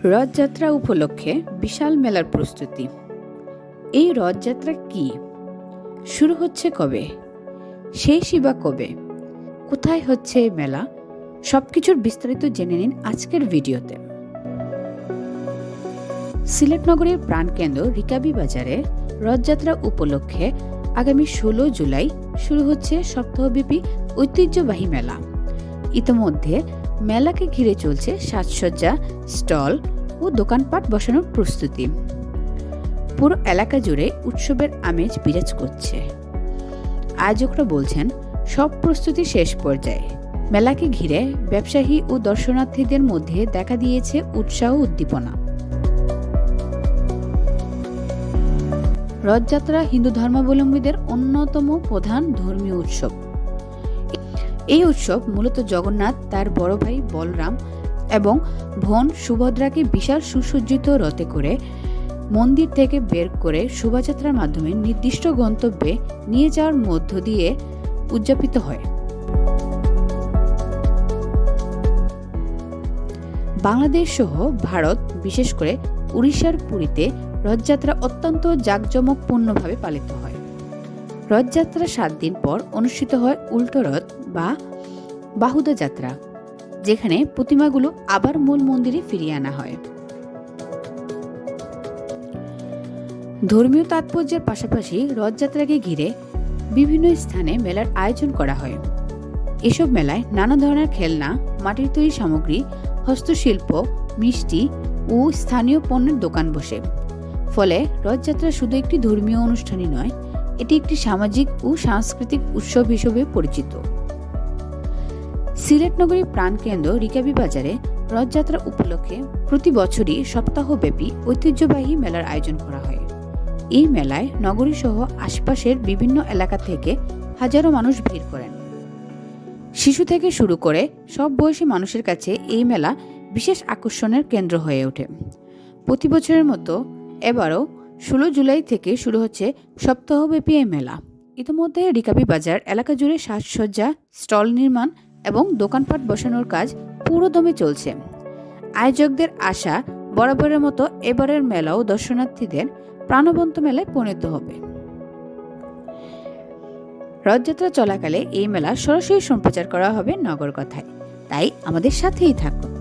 রথযাত্রা উপলক্ষে বিশাল মেলার প্রস্তুতি। এই রথযাত্রা কি, শুরু হচ্ছে কবে, শেষই বা কবে, কোথায় হচ্ছে এই মেলা, সবকিছুর বিস্তারিত জেনে নিন আজকের ভিডিওতে। সিলেট নগরীর প্রাণকেন্দ্র রিকাবি বাজারে রথযাত্রা উপলক্ষে আগামী 16 জুলাই শুরু হচ্ছে সপ্তাহব্যাপী ঐতিহ্যবাহী মেলা। ইতোমধ্যে মেলাকে ঘিরে চলছে সাজসজ্জা, স্টল ও দোকানপাট বসানোর প্রস্তুতি। পুরো এলাকা জুড়ে উৎসবের আমেজ বিরাজ করছে। আয়োজকরা বলছেন সব প্রস্তুতি শেষ পর্যায়ে। মেলাকে ঘিরে ব্যবসায়ী ও দর্শনার্থীদের মধ্যে দেখা দিয়েছে উৎসাহ উদ্দীপনা। রথযাত্রা হিন্দু ধর্মাবলম্বীদের অন্যতম প্রধান ধর্মীয় উৎসব। এই উৎসব মূলত জগন্নাথ, তার বড় ভাই বলরাম এবং বোন সুভদ্রাকে বিশাল সুসজ্জিত রথে করে মন্দির থেকে বের করে শোভাযাত্রার মাধ্যমে নির্দিষ্ট গন্তব্যে নিয়ে যাওয়ার মধ্য দিয়ে উদযাপিত হয়। বাংলাদেশ সহ ভারত, বিশেষ করে উড়িষ্যার পুরীতে রথযাত্রা অত্যন্ত জাঁকজমকপূর্ণভাবে পালিত হয়। রথযাত্রা 7 দিন পর অনুষ্ঠিত হয় উল্টো রথ বা বাহুদা যাত্রা, যেখানে প্রতিমাগুলো আবার মূল মন্দিরে ফিরিয়ে আনা হয়। ধর্মীয় তাৎপর্যের পাশাপাশি রথযাত্রাকে ঘিরে বিভিন্ন স্থানে মেলার আয়োজন করা হয়। এসব মেলায় নানা ধরনের খেলনা, মাটির তৈরি সামগ্রী, হস্তশিল্প, মিষ্টি ও স্থানীয় পণ্যের দোকান বসে। ফলে রথযাত্রা শুধু একটি ধর্মীয় অনুষ্ঠানই নয়, এটি একটি সামাজিক ও সাংস্কৃতিক উৎসব হিসেবে পরিচিত। সিলেট নগরীর প্রাণকেন্দ্র রিকাবি বাজারে রথযাত্রা উপলক্ষে প্রতি বছরই সপ্তাহব্যাপী ঐতিহ্যবাহী মেলার আয়োজন করা হয়। এই মেলায় নগরী সহ আশপাশের বিভিন্ন এলাকা থেকে হাজারো মানুষ ভিড় করেন। শিশু থেকে শুরু করে সব বয়সী মানুষের কাছে এই মেলা বিশেষ আকর্ষণের কেন্দ্র হয়ে ওঠে। প্রতি বছরের মতো এবারও 16 জুলাই থেকে শুরু হচ্ছে সপ্তাহব্যাপী এই মেলা। ইতিমধ্যে রিকাবি বাজার এলাকা জুড়ে সাজসজ্জা, স্টল নির্মাণ এবং দোকানপাট বসানোর কাজ পুরোদমে চলছে। আয়োজকদের আশা, বরাবরের মতো এবারের মেলাও দর্শনার্থীদের প্রাণবন্ত মেলায় পরিণত হবে। রথযাত্রা চলাকালে এই মেলা সরাসরি সম্প্রচার করা হবে নগর কথায়, তাই আমাদের সাথেই থাকুন।